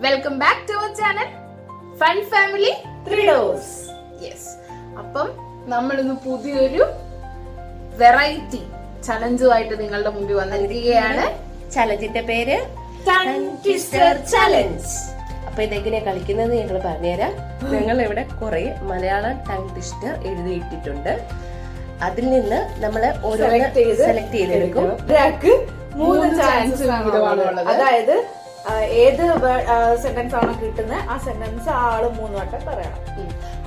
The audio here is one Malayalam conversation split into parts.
Welcome back to our channel fun family 3 Doors. Yes. അപ്പം നമ്മളിന്ന് പുതിയൊരു വെറൈറ്റി ചലഞ്ചുമായിട്ട് നിങ്ങളുടെ മുമ്പിൽ വന്നിരിക്കുകയാണ്. ചലഞ്ചിന്റെ പേര് ടങ് ട്വിസ്റ്റർ ചലഞ്ച്. അപ്പൊ ഇതെങ്ങനെയാ കളിക്കുന്നത് ഞങ്ങൾ പറഞ്ഞുതരാം. ഞങ്ങൾ ഇവിടെ കുറെ മലയാളം ടങ് ട്വിസ്റ്റർ എഴുതിയിട്ടിട്ടുണ്ട്. അതിൽ നിന്ന് നമ്മൾ ഓരോന്ന് സെലക്ട് ചെയ്തെടുക്കും. ഒരാൾക്ക് 3 ചാൻസ് അതായത് ഏത് സെന്റൻസ് ആണോ കിട്ടുന്നത് ആ സെന്റൻസ് ആള് 3 വട്ടം പറയണം.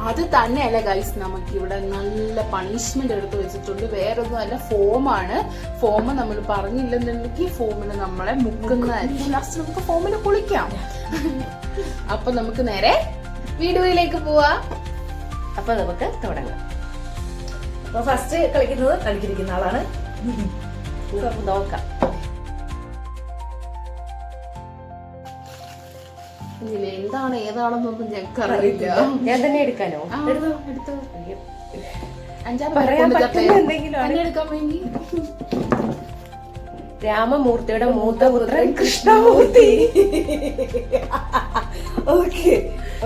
അത് തന്നെയല്ല ഗൈസ്, നമുക്ക് ഇവിടെ നല്ല പണിഷ്മെന്റ് എടുത്ത് വെച്ചിട്ടുണ്ട്. വേറൊന്നും അല്ല, ഫോമാണ്. ഫോം നമ്മൾ പറഞ്ഞില്ലെന്നുണ്ടെങ്കിൽ ഫോമിന് നമ്മളെ മുക്കുന്നതായിരിക്കും. ലാസ്റ്റ് നമുക്ക് ഫോമിൽ കുളിക്കാം. അപ്പൊ നമുക്ക് നേരെ വീഡിയോയിലേക്ക് പോവാം. അപ്പൊ നമുക്ക് തുടങ്ങാം. അപ്പൊ ഫസ്റ്റ് കളിക്കുന്നത് കളിക്കിരിക്കുന്ന ആളാണ്. നോക്കാം. ഇതിൽ എന്താണ് ഏതാണെന്നൊന്നും ഞങ്ങൾക്ക് അറിയില്ല. ഞാൻ തന്നെ എടുക്കാനോ? എടുത്തോ. 5-6 പറയാൻ പറ്റുന്ന എന്തെങ്കിലും ആണ്. എടുക്കാൻ വേണ്ടി രാമമൂർത്തിയുടെ മൂത്ത പുത്രൻ കൃഷ്ണമൂർത്തി.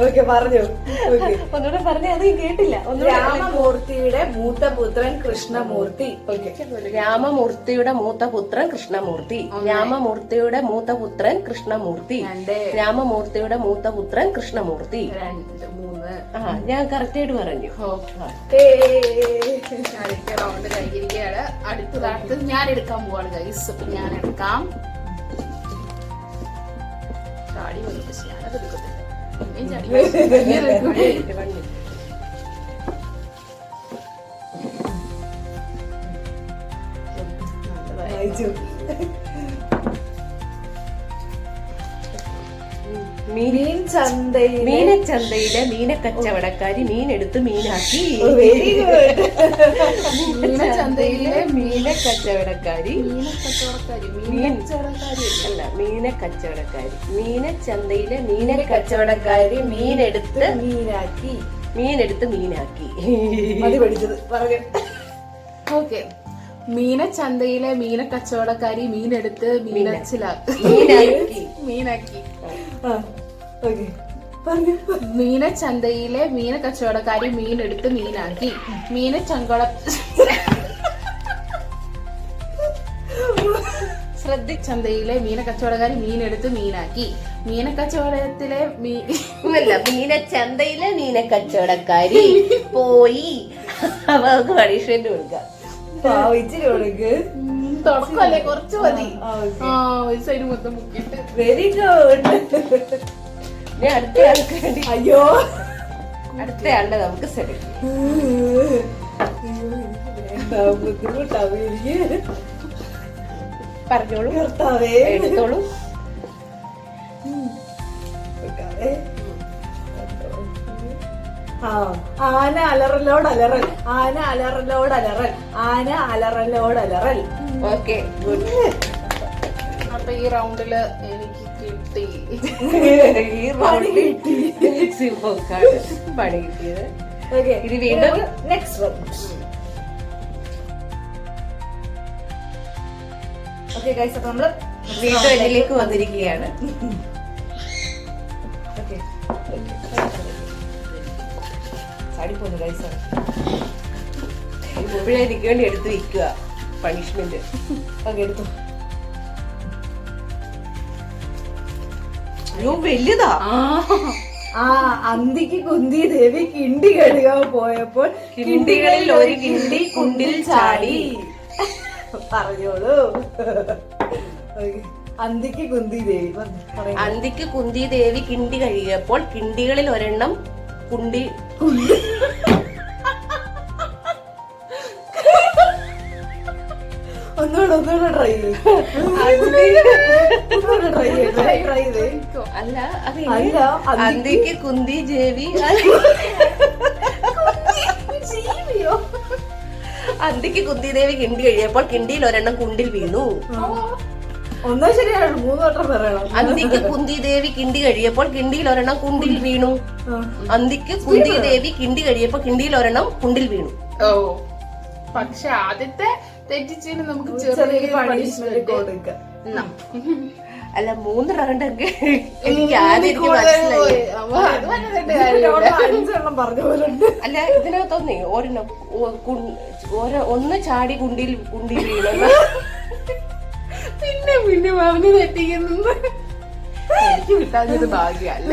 ഓക്കെ പറഞ്ഞു. ഒന്നുകൂടെ പറഞ്ഞേ, അത് കേട്ടില്ല. രാമമൂർത്തിയുടെ മൂത്ത പുത്രൻ കൃഷ്ണമൂർത്തി. രാമമൂർത്തിയുടെ മൂത്ത പുത്രൻ കൃഷ്ണമൂർത്തി. രാമമൂർത്തിയുടെ മൂത്ത പുത്രൻ കൃഷ്ണമൂർത്തി. രാമമൂർത്തിയുടെ മൂത്ത പുത്രൻ കൃഷ്ണമൂർത്തി. 2, 3. ഞാൻ കറക്റ്റ് ആയിട്ട് പറഞ്ഞു. അടുത്ത റൗണ്ട് കഴിഞ്ഞിരിക്കുകയാണ്. അടുത്തതായിട്ട് ഞാൻ എടുക്കാൻ പോവാണ് ഗൈസ്. ഞാൻ എടുക്കാം. ചാടി വന്നു, പക്ഷെ ഞാനത് എടുക്കത്തില്ല. മീനച്ചന്തയിലെ മീനക്കച്ചവടക്കാരി മീനെടുത്ത് മീനാക്കി. Very good. മീനച്ചന്തയിലെ മീനക്കച്ചവടക്കാരി അല്ല, മീനക്കച്ചവടക്കാരി. മീനച്ചന്തയിലെ മീനക്കച്ചവടക്കാരി മീനെടുത്ത് മീനാക്കി. മതി പഠിച്ചത് പറഞ്ഞു. ഓക്കെ. മീനച്ചന്തയിലെ മീനക്കച്ചവടക്കാരി മീനെടുത്ത് മീനാക്കി. മീനച്ചന്തയിലെ മീനക്കച്ചവടക്കാരി മീനെടുത്ത് മീനാക്കി. ചന്തയിലെ മീനക്കച്ചവടക്കാരി മീനെടുത്ത് മീനാക്കി. മീനക്കച്ചവടത്തിലെ മീനച്ചന്തയിലെ മീനക്കച്ചവടക്കാരി പോയി. അവർക്ക് പണിഷ്മെന്റ് കൊടുക്കാം. തുടക്കമല്ലേ, കുറച്ച് മതി. ഒരു സൈഡ് മൊത്തം മുക്കിട്ട്. Very good. അടുത്ത ആൾക്ക് വേണ്ടി അയ്യോ അടുത്തയാളുടെ നമുക്ക് സെലക്ട് ബുദ്ധിമുട്ടാവും എനിക്ക്. പറഞ്ഞോളൂ. കർത്താവേ, എടുത്തോളൂ. ആന അലറലോടലറൽ. ആന അലറലോടലറൽ. ആന അലറലോടലറൽ. Okay, good. അപ്പൊ ഈ റൗണ്ടില് എനിക്ക് കിട്ടി. ഈ റൗണ്ടിൽ പണി കിട്ടിയത്. ഇത് വീണ്ടും നെക്സ്റ്റ് റൗണ്ട്. ഓക്കെ ഗൈസ്, അപ്പൊ നമ്മള് വീണ്ടും എന്നിലേക്ക് വന്നിരിക്കുകയാണ്. ചാടിപ്പോന്നു ഗൈസ്. ഇപ്പോഴേ എനിക്ക് വേണ്ടി എടുത്ത് വെക്കുക പണിഷ്മെന്റ്. ഓക്കെ, എടുത്തു. അയ്യോ, വലുതാ. അന്തിക്ക് കുന്തി ദേവി കിണ്ടി കഴുകാൻ പോയപ്പോൾ കിണ്ടികളിൽ ഒരു കിണ്ടി കുണ്ടിൽ ചാടി. പറഞ്ഞോളൂ. അന്തിക്ക് കുന്തി ദേവി. അന്തിക്ക് കുന്തി ദേവി കിണ്ടി കഴുകിയപ്പോൾ കിണ്ടികളിൽ ഒരെണ്ണം കുണ്ടി ഒന്നുകൂടെ ട്രൈ ചെയ്ത്. അല്ല, അത് അന്തിക്ക് കുന്തി ദേവി അന്തിക്ക് കുന്തി ദേവി കിണ്ടി കഴിയപ്പോൾ കിണ്ടിയിൽ ഒരെണ്ണം കുണ്ടിൽ വീണു. ഒന്നും ശരിയാണ്, 3 വട്ടം പറയണം. അന്തിക്ക് കുന്തി ദേവി കിണ്ടി കഴിയപ്പോൾ കിണ്ടിയിൽ ഒരെണ്ണം കുണ്ടിൽ വീണു. അന്തിക്ക് കുന്തി ദേവി കിണ്ടി കഴിയപ്പോൾ കിണ്ടിയിൽ ഒരെണ്ണം കുണ്ടിൽ വീണു. ഓ, പക്ഷെ ആദ്യത്തെ തെറ്റിച്ചതിന് നമുക്ക് ചെറിയ പണിഷ്മെന്റ് കൊടുക്കാം. അല്ല 3 റൗണ്ട് ഒക്കെ എനിക്ക് ആദ്യം എനിക്ക് മനസ്സിലായി. അഞ്ചെണ്ണം പറഞ്ഞ പോലെ ഉണ്ട്. അല്ല ഇതിനകത്തൊന്നേ ഒരെണ്ണം ഒന്ന് ചാടി കുണ്ടിയിൽ വീണ പിന്നെ പറഞ്ഞു തെറ്റിക്കുന്നു. എനിക്ക് കിട്ടാഞ്ഞത് ഭാഗ്യല്ല.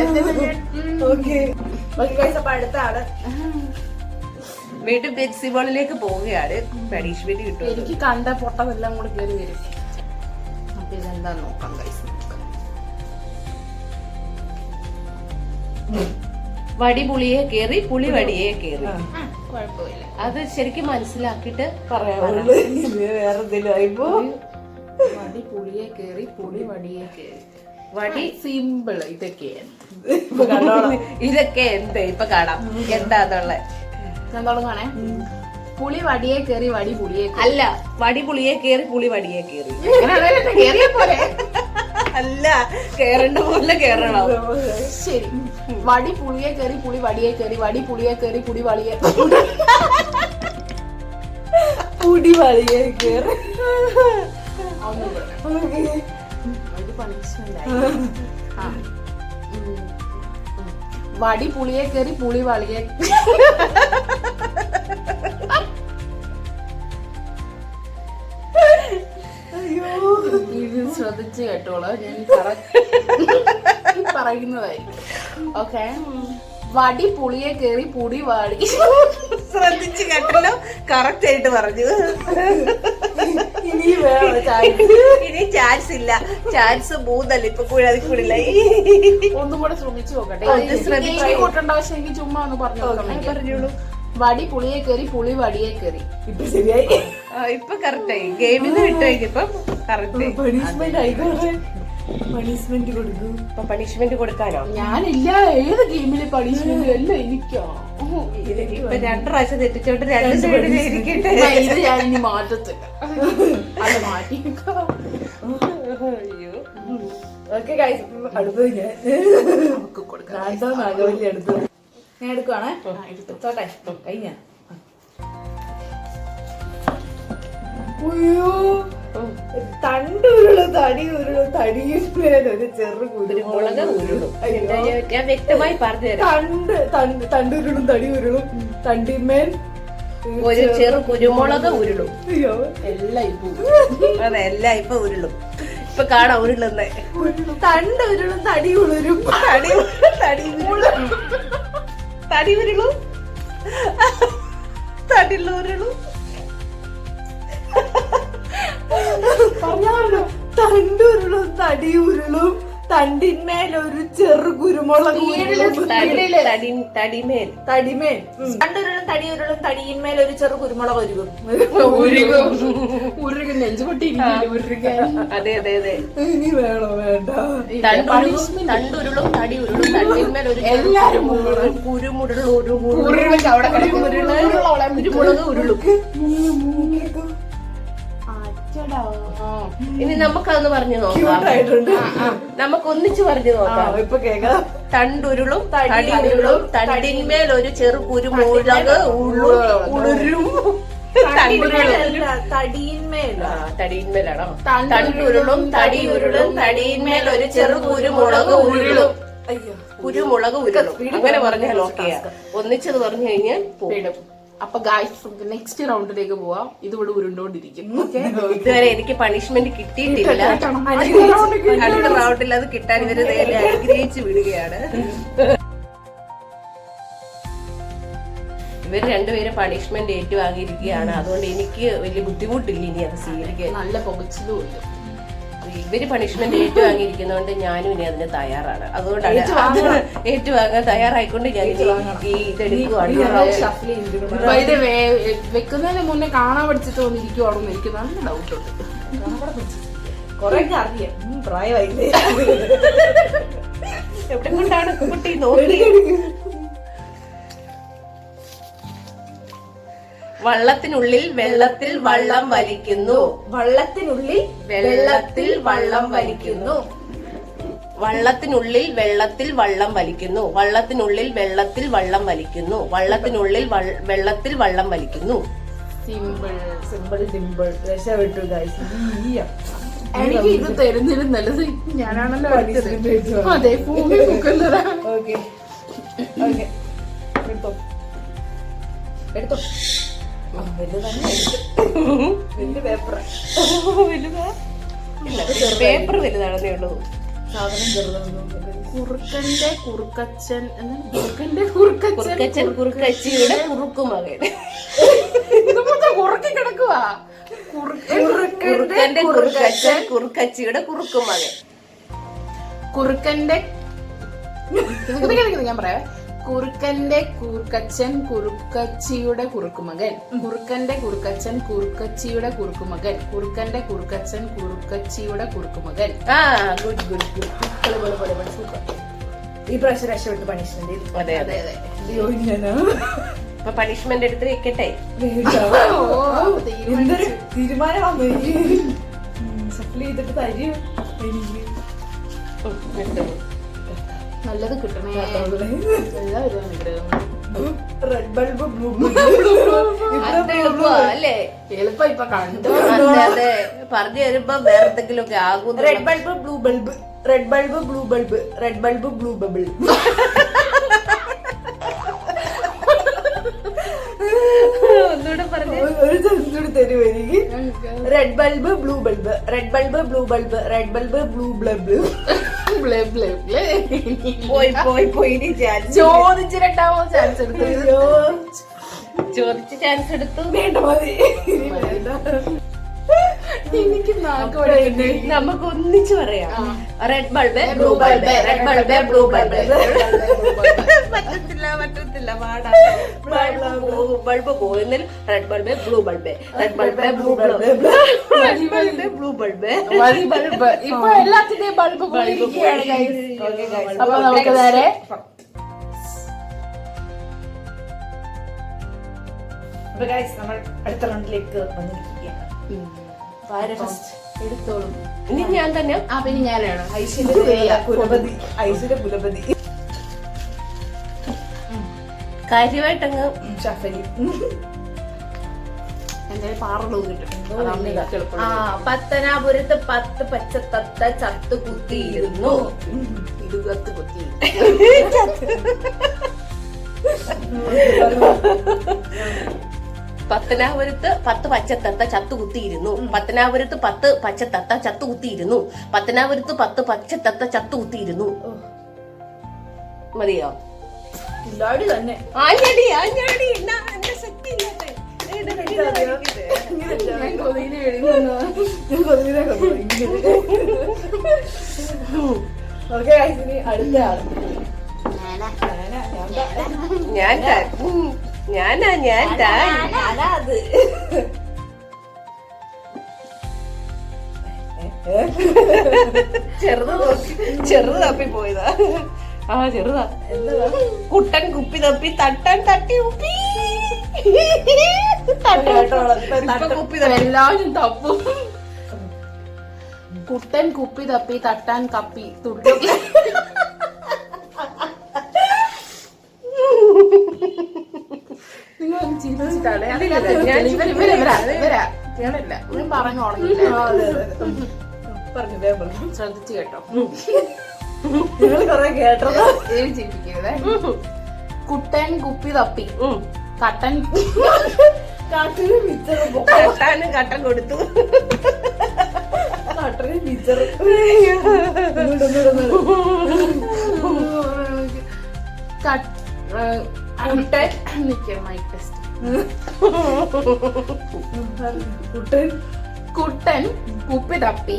അപ്പൊ അടുത്ത ആള് വീണ്ടും ബെറ്റ്സിബോളിലേക്ക് പോവുകയാണ്. പണിഷ്മെന്റ് കിട്ടും. എനിക്ക് കണ്ട പൊട്ടതെല്ലാം കൂടെ കയറി വരും. അപ്പൊ ഇതെന്താ നോക്കാം ഗൈസ്. വടി പുളിയെ കേറി പുളി വടിയെ കേറി. കുഴപ്പമില്ല. അത് ശരിക്കും മനസ്സിലാക്കിട്ട് പറയാവുള്ളൂ. വേറെ എന്തെങ്കിലും ആയിപ്പോ വടി പുളിയെ കേറി പുളി വടിയെ കേറി. വടി സിമ്പിൾ. ഇതൊക്കെയാണ് ഇതൊക്കെ എന്ത് ഇപ്പൊ കാണാം എന്താന്നുള്ള. കാണേ. പുളി വടിയെ കേറി വടി പുളിയെ അല്ല, വടി പുളിയെ കേറി പുളി വടിയെ കേറി. കേറിയ പോലെ അല്ല, കേറേണ്ട പോലെ കേറണം. ശരി. വടി പുളിയെ കേറി പുളി വടിയെ കേറി വടി പുളിയെ കേറി പുളി വളിയെ പുടി വളിയെ കേറി. ഒരു പണിഷ്മെന്റ് ആയി. വടി പുളിയെ കേറി പുളി വളിയെ ഇത് ശ്രദ്ധിച്ച് കേട്ടോളൂ. ഞാൻ പറയുന്നതായിരിക്കും. ഓക്കെ. വടി പുളിയെ കേറി പുടി വാടി. ശ്രദ്ധിച്ച് കേട്ടല്ലോ. കറക്റ്റ് ആയിട്ട് പറഞ്ഞു. ഇനി ചാൻസ് ഇല്ല. ചാൻസ് 3 ഇപ്പൊ കൂടില്ല. ഒന്നും കൂടെ ശ്രമിച്ചു നോക്കട്ടെ. കൂട്ടണ്ട. പക്ഷെ എനിക്ക് ചുമ്മാ ഒന്ന് പറഞ്ഞോളൂ. വടി പുളിയെ കേറി പുളി വടിയെ കേറി. ഇപ്പൊ ശരിയായി. ഇപ്പൊ കറക്റ്റായി. ഗെയിമിന്ന് വിട്ടേക്ക്. ഇപ്പൊ കറക്റ്റ്. പണിഷ്മെന്റ് ആയിക്കോട്ടെ. പണിഷ്മെന്റ് കൊടുക്കൂ. ഇപ്പൊ പണിഷ്മെന്റ് കൊടുക്കാനോ? ഞാനില്ല. ഏത് ഗെയിമില് പണിഷ്മെന്റ് അല്ല എനിക്കോ. ഇപ്പൊ 2 പ്രാവശ്യം തെറ്റിച്ചോണ്ട് 2 സൈഡിൽ ഇരിക്കട്ടെ. ഇത് ഞാൻ ഇനി മാറ്റത്തില്ല. അത് മാറ്റി. അയ്യോ. ഓക്കെ ഗൈസ്, അടുത്തത് നമുക്ക് കൊടുക്കാം. നാഗവല്ലി അടുത്തത് ഞാൻ എടുക്കുവാണേ. എടുത്തോട്ടെ. കഴിഞ്ഞ തണ്ടുരുളും തടി ഉരുളും തടിയുമേലൊരു ചെറു കുരുമുളക് ഉരുളും. ഞാൻ വ്യക്തമായി പറഞ്ഞുതരാം. തണ്ടുരുളും തടി ഉരുളും തണ്ടിന്മേൽ ഒരു ചെറു കുരുമുളക് ഉരുളും. എല്ലാം ഇപ്പൊ അതെ, എല്ലാം ഇപ്പൊ ഉരുളും. ഇപ്പൊ കാണാം ഉരുളുന്നേ. തണ്ടുരുളും തടി ഉളരും. തടി ഉരുളും തടിയുരുളും. തണ്ടുരുളും തടി ഉരുളും തണ്ടിന്മേൽ ഒരു ചെറു കുരുമുളക് തടിമേൽ തണ്ടുരുളും തടിയുരുളും തടിയിന്മേൽ ഒരു ചെറു കുരുമുളക് ഉരുകും. ഉരുകൻ നെഞ്ചുപൊട്ടിയിരിക്കും. ഉരുകൻ. അതെ അതെ അതെ. ഇനി വേണോ വേണ്ട. തണ്ടുരുളും തടി ഉരുളും തണ്ടിന്മേൽ ഒരു എല്ലാരും കുരുമുളക് ഉരുളും. ഇനി നമുക്കതൊന്ന് പറഞ്ഞു നോക്കാം. നമുക്ക് ഒന്നിച്ച് പറഞ്ഞു നോക്കാം. ഇപ്പൊ കേൾക്കാം. തണ്ടുരുളും തടി ഉരുളും തണ്ടിന്മേൽ ഒരു ചെറു കുരുമുളക് ഉളുരും. തടിയിന്മേലാണോ? തണ്ടുരുളും തടി ഉരുളും തടിയിന്മേൽ ഒരു ചെറു കുരുമുളക് ഉരുളും. കുരുമുളക് ഉരുളും. അങ്ങനെ പറഞ്ഞാൽ ഓക്കെയാ. ഒന്നിച്ചത് പറഞ്ഞു കഴിഞ്ഞാൽ പോയിടും. അപ്പൊ ഗായ്സ് നമുക്ക് നെക്സ്റ്റ് റൗണ്ടിലേക്ക് പോവാം. ഇതിവിടെ ഉരുണ്ടോണ്ടിരിക്കും. ഇതുവരെ എനിക്ക് പണിഷ്മെന്റ് കിട്ടിയിട്ടില്ല. അടുത്ത റൗണ്ടിൽ അത് കിട്ടാൻ ഇവര് ആഗ്രഹിച്ചു വിടുകയാണ്. ഇവര് രണ്ടുപേരും പണിഷ്മെന്റ് ഏറ്റുവാങ്ങിയിരിക്കുകയാണ്. അതുകൊണ്ട് എനിക്ക് വലിയ ബുദ്ധിമുട്ടില്ല ഇനി അത് സ്വീകരിക്കാൻ. നല്ല പുകച്ചിലും ഇല്ല. ഇവര് പണിഷ്മെന്റ് ഏറ്റുവാങ്ങിയിരിക്കുന്നതുകൊണ്ട് ഞാനും ഇനി അതിന് തയ്യാറാണ്. അതുകൊണ്ടാണ് ഏറ്റുവാങ്ങാൻ തയ്യാറായിക്കൊണ്ട് ഞാൻ ഇതെടുക്കുവാണ്. വെക്കുന്നതിന് മുന്നേ കാണാൻ പഠിച്ചിട്ട് വന്നിരിക്കുവാണോ എന്ന് എനിക്ക് നല്ല ഡൗട്ടുണ്ട്. കൊറേ അറിയാം. പ്രായമായില്ലേ? എവിടെ കൊണ്ടാണ് കുട്ടി നോക്കി? വള്ളത്തിനുള്ളിൽ വെള്ളത്തിൽ വള്ളം വലിക്കുന്നു. വള്ളത്തിനുള്ളിൽ വെള്ളത്തിൽ വള്ളം വലിക്കുന്നു. വള്ളത്തിനുള്ളിൽ വെള്ളത്തിൽ വള്ളം വലിക്കുന്നു. വള്ളത്തിനുള്ളിൽ വെള്ളത്തിൽ വള്ളം വലിക്കുന്നു. വള്ളത്തിനുള്ളിൽ വെള്ളത്തിൽ വള്ളം വലിക്കുന്നു. Simple simple simple. രക്ഷപ്പെട്ടു ഗൈസ്. എനിക്ക് ഇത് തരുന്നതിലും നല്ലത് ഞാനാണല്ലോ എടുത്തത്. അതെ, ഭൂമി മുക്കുന്നതാ. ഓക്കെ ഓക്കെ എടുത്തോ എടുത്തോ. വലുത് തന്നെ വലിയ പേപ്പർ. പേപ്പർ വലുതാണെന്നേ ഉള്ളൂ. സാധനം ചെറുതൊന്നും. കുറുക്കന്റെ കുറുക്കച്ചൻ കുറുക്കന്റെ കുറുക്കച്ചൻ കുറുക്കച്ചൻ കുറുക്കച്ചിയുടെ കുറുക്കുമകൻ. കുറുക്കി കിടക്കുവാ. കുറുക്കന്റെ കുറുക്കച്ചൻ കുറുക്കച്ചിയുടെ കുറുക്കുമകൻ. കുറുക്കന്റെ ഞാൻ പറയാം. കുറുക്കന്റെ കുറുക്കച്ചൻ കുറുക്കച്ചിയുടെ കുറുക്കുമകൻ. കുറുക്കന്റെ കുറുക്കച്ചൻ കുറുക്കച്ചിയുടെ കുറുക്കുമകൻ. കുറുക്കന്റെ കുറുക്കച്ചൻ കുറുക്കച്ചിയുടെ കുറുക്കുമകൻ. ആ ഗുഡ് ഗുഡ് ഗുഡ്. ഈ പ്രാവശ്യം രക്ഷപ്പെട്ട് പണിഷ്മെന്റ്. അതെ അതെ അതെ. അപ്പൊ പണിഷ്മെന്റ് എടുത്ത് വെക്കട്ടെ. എന്തൊരു തീരുമാനമാണോ സപ്ലി ചെയ്തിട്ട് തരും എനിക്ക്. നല്ലത് കിട്ടണേ. എല്ലാവരും അനുഗ്രഹം. റെഡ് ബൾബ് ബ്ലൂ അത് എളുപ്പമാ അല്ലേ? എളുപ്പം ഇപ്പൊ കണ്ടു. അതെ അതെ, പറഞ്ഞു തരുമ്പോ വേറെ എന്തെങ്കിലും ഒക്കെ ആകും. Red bulb blue bulb. Red bulb blue bulb. Red bulb blue bubble. ഒന്നുകൂടെ പറഞ്ഞു. ഒരു സെൻസ് തരും എനിക്ക്. Red bulb blue bulb. Red bulb blue bulb. Red bulb blue bulb. പോയി പോയി പോയി. ഇനി ചോദിച്ചിട്ടുണ്ടാവോ ചാൻസ് എടുത്ത്? ചോദിച്ച് ചാൻസ് എടുത്തു. വേണ്ട മതി. ഇനി വേണ്ട. എനിക്ക് നാക്ക് നമുക്ക് ഒന്നിച്ച് പറയാം. Red bulb blue bulb. Red bulb blue bulb. പറ്റത്തില്ല പറ്റത്തില്ല, പാടാ. ബൾബ് പോകുന്നതിൽ red bulb blue bulb. Red bulb blue bulb. Red bulb blue bulb. Bulb ഇപ്പൊ എല്ലാത്തിന്റെയും ബൾബ് അപ്പൊ നമുക്ക് നേരെ നമ്മൾ അടുത്ത റൗണ്ടിലേക്ക് വന്നിരിക്കുകയാണ്. എടുത്തോളും. ഇനി ഞാൻ തന്നെ. ആ പിന്നെ ഞാനാണ് കുലപതി. ഐസിന്റെ കുലപതി കാര്യമായിട്ടങ്ങ് ഷഫലി. എന്തായാലും പാറുള്ളത് കിട്ടും. ആ പത്തനാപുരത്ത് 10 പച്ചത്തത്ത ചത്തു കുത്തിയിരുന്നു. ഇത് കത്ത് കുത്തി. പത്തനാപുരത്ത് 10 പച്ചത്തത്ത ചത്തുകുത്തിയിരുന്നു. പത്തനാപുരത്ത് 10 പച്ചത്തത്ത ചത്തുകുത്തിയിരുന്നു. പത്തനാപുരത്ത് 10 പച്ചത്തത്ത ചത്തുകുത്തിയിരുന്നു. മതിയോ? ഇല്ലാടി തന്നെ. ആഞ്ഞടി ആഞ്ഞടി. എന്റെ ശക്തി ഇല്ലാതെ ഓക്കെ ഇനി അടുത്ത ആള്. ഞാനാ അത്. ചെറുത് തപ്പി പോയതാ. ആ ചെറുതാ. എന്താ കുട്ടൻ കുപ്പി തപ്പി തട്ടാൻ തട്ടി ഉപ്പി. കുപ്പി എല്ലാവരും തപ്പും. കുട്ടൻ കുപ്പി തപ്പി തട്ടാൻ കപ്പി തുട്ടി. നിങ്ങൾ ചിരിച്ചിട്ടാണ് ഞാൻ പറഞ്ഞു തുടങ്ങിയില്ല. പറഞ്ഞു വേഗം ശ്രദ്ധിച്ചു കേട്ടോ. നിങ്ങൾ കൊറേ കേട്ടോ. ചിരിപ്പിക്കരുതേ. കുട്ടൻ കുപ്പി തപ്പി കട്ടൻ കാട്ടില് മിച്ചർ. തട്ടാനും കട്ടൻ കൊടുത്തു. കാട്ടില് മിച്ചർ. കുട്ടൻ കുപ്പി തപ്പി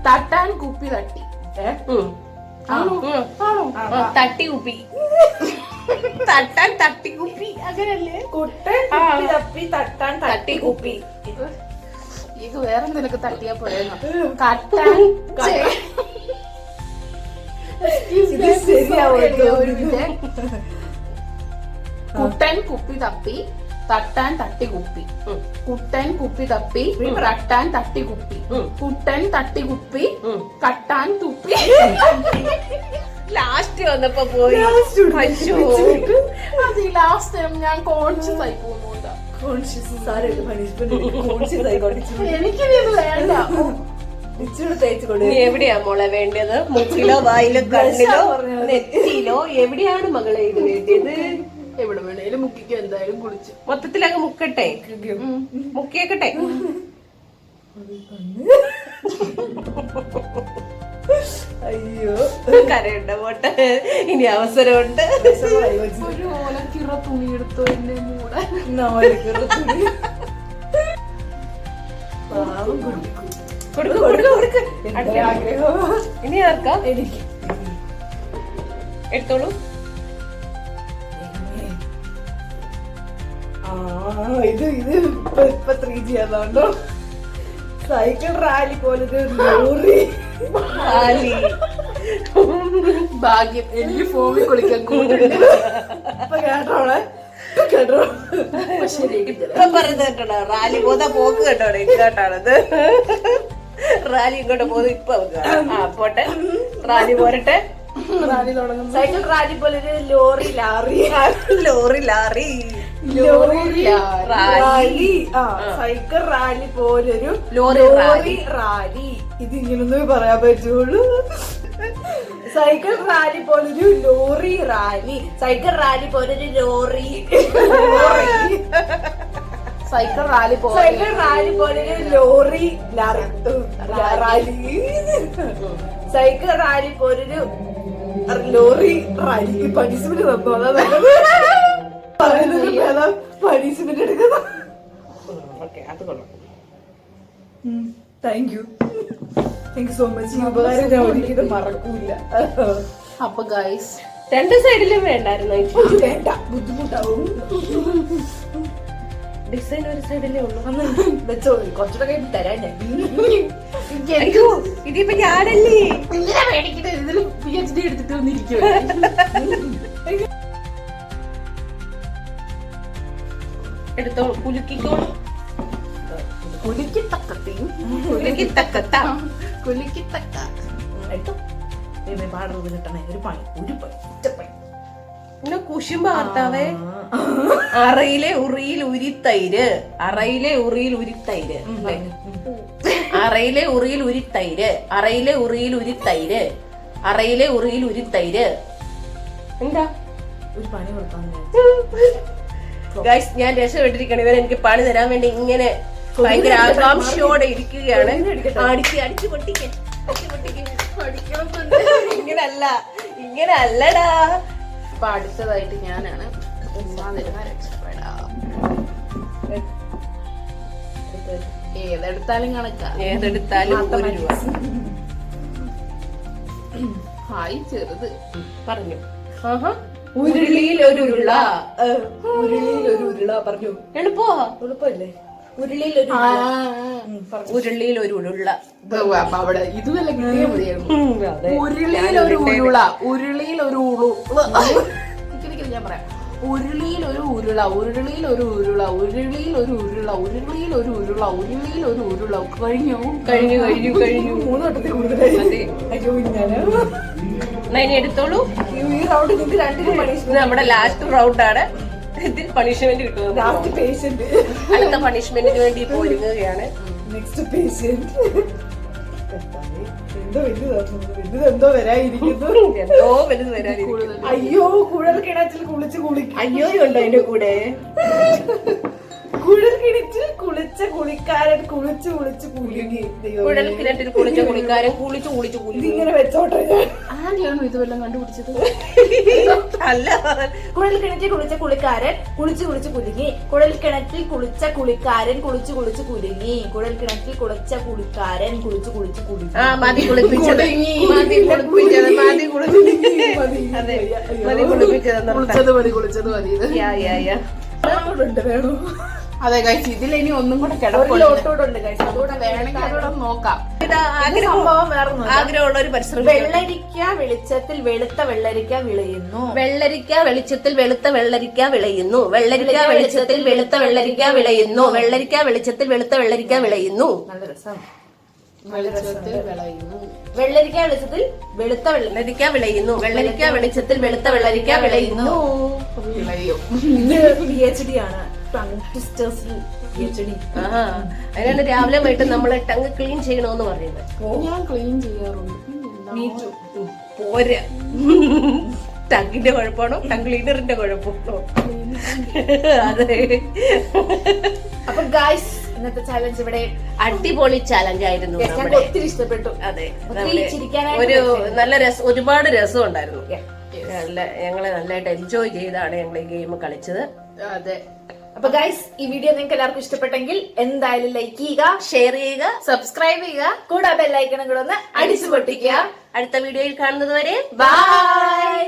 തട്ടാൻ കുപ്പി തട്ടി. തട്ടി കുപ്പി. തട്ടാൻ തട്ടി കുപ്പി. അങ്ങനല്ലേ? കുട്ടൻ കുപ്പി തപ്പി തട്ടാൻ തട്ടി കുപ്പി. ഇത് വേറെ നിനക്ക് തട്ടിയാ പോയെന്നോ? കട്ടാൻ കുട്ടൻ കുപ്പി തപ്പി തട്ടാൻ തട്ടി കുപ്പി. കുട്ടൻ കുപ്പി തപ്പി തട്ടാൻ തട്ടി കുപ്പി. കുട്ടൻ തട്ടി കുപ്പി കട്ടാൻ തുപ്പി. ലാസ്റ്റ് വന്നപ്പോ പോയി. അത് ഈ ലാസ്റ്റ് ടൈം ഞാൻ കോൺഷ്യസ് ആയി പോകുന്നുണ്ട്. കോൺഷ്യസ് സാരമില്ല. പണിഷ്മെന്റ് കോൺഷ്യസ് ആയിക്കോട്ടെ. എനിക്കിത് വേണ്ട. ഇച്ചിരി തേച്ച് കൊടുക്കും. ഇനി എവിടെയാ മോളെ വേണ്ടത്? മൂക്കിലോ വായിലോ കണ്ണിലോ നെറ്റിയിലോ എവിടെയാണ് മകളെ ഇത് വേണ്ടത്? എവിടെ വേണേലും മുക്കിക്കോ, എന്തായാലും കുളിച്ചു. മൊത്തത്തിലങ്ങ് മുക്കട്ടെ, മുക്കിയേക്കട്ടെ. അയ്യോ കരയുണ്ട പോട്ടെ, ഇനി അവസരമുണ്ട്. ഒരു ഓലക്കിറ തുണി എടുത്തോ എന്നെ മൂടാൻ. കൊടുക്ക് കൊടുക്ക് കൊടുക്ക്. ഇനി ആർക്കാ? എനിക്ക് എടുത്തോളൂ. ഇത് ഇപ്പൊ 3G ആണോ? സൈക്കിൾ റാലി പോലത്തെ ലോറി ഭാഗ്യം, എനിക്ക് ഫോമിൽ കുളിക്കാൻ കൂട്ടില്ല. ഇപ്പൊ കേട്ടോളെ, കേട്ടോ പറഞ്ഞത് കേട്ടോ, റാലി പോതാ പോക്ക് കേട്ടോ, ഇങ്ങോട്ടാണത് റാലി ഇങ്ങോട്ട് പോകുന്നത്. ഇപ്പൊ പോട്ടെ, റാലി പോരട്ടെ. റാലി തുടങ്ങുന്നു. സൈക്കിൾ റാലി പോലൊരു lorry Larry lorry Larry rally. Cycle rally പോലൊരു ലോറി റാലി. ഇത് ഇങ്ങനൊന്നും പറയാൻ പറ്റുള്ളൂ. സൈക്കിൾ റാലി പോലൊരു ലോറി റാലി. സൈക്കിൾ റാലി പോലൊരു lorry. Cycle rally cycle rally പോലൊരു ലോറി റാലി. സൈക്കിൾ റാലി പോലൊരു ലോറി റാലി. പണിഷ്മെന്റ് തന്നു, അതാ പറയുന്നത്. പണിഷ്മെന്റ് എടുക്കുന്ന. അത് കൊള്ളാം. Thank you so much. ഈ ഉപകാരം ഞാൻ ഒരിക്കലും മറക്കൂല. അപ്പൊ ഗൈസ്, രണ്ട് സൈഡിലും വേണ്ടായിരുന്നു. വേണ്ട, ബുദ്ധിമുട്ടാവും. ഡിസൈൻ ഒരു സൈഡിലേ ഉള്ളൂ. വെച്ചോ, കുറച്ചുകൂടെ കഴിഞ്ഞ് തരാൻ ഞാൻ. അയ്യോ, ഇതിപ്പോ ഞാനല്ലേ ഇങ്ങനെ മേടിക്കട്ടെ. ഇതിൽ PhD എടുത്തിട്ട് വന്നിരിക്കും. എടുത്തോ, കുലുക്കിക്കോളൂ. കുലുക്കിത്തക്കത്തെയും കുലുക്കിത്തക്കത്ത കുലുക്കിത്തക്ക എടുത്തോ. പാടുന്നത് കിട്ടണേ. ഒരു പണി, ഒരു പണി, ഒറ്റപ്പണി. പിന്നെ കുശുമ്പ ഭർത്താവേ. അറയിലെ ഉറിയിൽ ഉരിത്തൈര്, അറയിലെ ഉറിയിൽ ഉരിത്തൈര്, അറയിലെ ഉറിയിൽ ഉരിത്തൈര്, അറയിലെ ഉറിയിൽ ഉരിത്തൈര്, അറയിലെ ഉറിയിൽ ഉരിത്തൈര്. എന്താ ഒരു പണി കൊടുക്കാൻ ഗൈസ്, ഞാൻ രക്ഷപ്പെട്ടിരിക്കണം. ഇവർ എനിക്ക് പണി തരാൻ വേണ്ടി ഇങ്ങനെ ഭയങ്കര ആകാംക്ഷയോടെ ഇരിക്കുകയാണ്. അടിച്ചു പൊട്ടിക്കാൻ, ഇങ്ങനല്ല, ഇങ്ങനെ അല്ലടാ. അപ്പൊ അടുത്തതായിട്ട് ഞാനാണ് രക്ഷപ്പെടാം. ഏതെടുത്താലും കണക്കാ, ഏതെടുത്താലും 1 രൂപ. ഹായ് ചെറുത് പറഞ്ഞു. ഉരുളിയിൽ ഒരു ഉരുള. ഉരുളിയിൽ ഒരു ഉരുള. പറഞ്ഞു. എളുപ്പോ? എളുപ്പല്ലേ? ഉരുളിയിൽ ഒരു ഉരുളിയിൽ ഒരു ഉരുള. അവിടെ ഇതുവല്ല കിട്ടിയാൽ മതിയായിരുന്നു. ഉരുളിയിൽ ഒരു ഉരുള, ഉരുളിയിൽ ഒരു ഞാൻ പറയാം. ഉരുളിയിൽ ഒരു ഉരുള, ഉരുളിയിൽ ഒരു ഉരുള, ഉരുളിയിൽ ഒരു ഉരുള, ഉരുളിയിൽ ഒരു ഉരുള, ഉരുളിയിൽ ഒരു ഉരുള. കഴിഞ്ഞു കഴിഞ്ഞു കഴിഞ്ഞു കഴിഞ്ഞു. 3 വട്ടത്തിൽ കൂടുതലായി. അയ്യോ, ഇനി എടുത്തോളൂ. ഈ റൗണ്ട് നിങ്ങൾക്ക് 2 പണിഷ്മെന്റ്. നമ്മുടെ ലാസ്റ്റ് റൗണ്ട് ആണ്. ഇതിൽ പണിഷ്മെന്റ് കിട്ടുന്നത്. Last patient. അടുത്ത പണിഷ്മെന്റിന് വേണ്ടി ഇപ്പോൾ ഒരുങ്ങുകയാണ്. Next patient. എന്തോ വരാതിരിക്കുന്നു. എന്തോ വലുത് വരാനിരിക്കുന്നു. അയ്യോ, കുഴൽ കിണറ്റിൽ കുളിച്ച് കുളിക്കും. അയ്യോ ഉണ്ടോ അതിന്റെ കൂടെ? കുഴൽ കിണറ്റിൽ കുളിച്ച കുളിക്കാരൻ കുളിച്ച് കുളിച്ച് കുലുങ്ങി. കുഴൽ കിണറ്റിൽ കുളിച്ച കുളിക്കാരൻ കുളിച്ചു കുളിച്ചു കുലുങ്ങി. ഇതിങ്ങനെ വെച്ചോട്ടെ. ആരെയാണോ ഇതുവെല്ലാം കണ്ടുപിടിച്ചത്? അല്ല, കുഴൽ കിണറ്റിൽ കുളിച്ച കുളിക്കാരൻ കുളിച്ച് കുളിച്ച് കുലുങ്ങി. കുഴൽ കിണറ്റിൽ കുളിച്ച കുളിക്കാരൻ കുളിച്ച് കുളിച്ച് കുലുങ്ങി. കുഴൽ കിണറ്റിൽ കുളിച്ച കുളിക്കാരൻ കുളിച്ച് കുളിച്ച് കുലുങ്ങി. മതി കുളിപ്പിച്ചത്, മതി കുളിപ്പിച്ചത്, മതി കുളിപ്പിച്ചത്. അതെ, മതി കുളിപ്പിച്ചത്. കുളിച്ചത് മതി, കുളിച്ചത് മതി. വേണോ? അതെ ഗൈസ്, ഇതിൽ ഇനി ഒന്നും കൂടെ കിടപ്പുണ്ട്. അതുകൂടെ വേണമെങ്കിൽ അതുകൂടെ നോക്കാം. ആഗ്രഹമുള്ള ഒരു പരിശ്രമം. വെള്ളരിക്ക വെളിച്ചത്തിൽ വെളുത്ത വെള്ളരിക്ക വിളയുന്നു. വെള്ളരിക്ക വെളിച്ചത്തിൽ വെളുത്ത വെള്ളരിക്ക വിളയുന്നു. വെള്ളരിക്ക വെളിച്ചത്തിൽ വെളുത്ത വെള്ളരിക്ക വിളയുന്നു. വെള്ളരിക്ക വെളിച്ചത്തിൽ വെളുത്ത വെള്ളരിക്ക വിളയുന്നു. നല്ല രസം. വെളിച്ചത്തിൽ വിളയുന്നു. വെള്ളരിക്ക വെളിച്ചത്തിൽ വെളുത്ത വെള്ളരിക്ക വിളയുന്നു. വെള്ളരിക്ക വെളിച്ചത്തിൽ വെളുത്ത വെള്ളരിക്ക വിളയുന്നു. വിളയും. ഇത് PhD ആണ്. ടങ് ട്വിസ്റ്റേഴ്സിൽ PhD. അതിനാണ് രാവിലെ വൈകിട്ട് നമ്മള് ടങ് ക്ലീൻ ചെയ്യണോന്ന് പറയുന്നത്. ഞാൻ ക്ലീൻ ചെയ്യാറുണ്ട്. Me too. പോരാ, ടങ്ങിന്റെ കുഴപ്പമാണോ ടങ് ക്ലീനറിന്റെ കുഴപ്പമാണോ? അതെ. അപ്പൊ ഗൈസ്, ഇന്നത്തെ ചാലഞ്ച് ഇവിടെ അടിപൊളി ചാലഞ്ച് ആയിരുന്നു ഞങ്ങൾക്ക് നമ്മുടെ. ഒത്തിരി ഇഷ്ടപ്പെട്ടു. അതെ, ഒത്തിരി ചിരിക്കാനായിട്ട് ഒരു പറ്റി. നല്ല രസം, ഒരുപാട് രസം ഉണ്ടായിരുന്നു. Yeah. ഞങ്ങളെ നല്ലതായിട്ട് എൻജോയ് ചെയ്താണ് ഞങ്ങൾ ഈ ഗെയിം കളിച്ചത്. അതെ. അപ്പൊ ഗൈസ്, ഈ വീഡിയോ നിങ്ങൾക്ക് എല്ലാവർക്കും ഇഷ്ടപ്പെട്ടെങ്കിൽ എന്തായാലും ലൈക്ക് ചെയ്യുക, ഷെയർ ചെയ്യുക, സബ്സ്ക്രൈബ് ചെയ്യുക, കൂടെ ബെല്ലൈക്കണും കൂടെ ഒന്ന് അടിച്ചു പൊട്ടിക്കുക. അടുത്ത വീഡിയോയിൽ കാണുന്നത് വരെ ബൈ.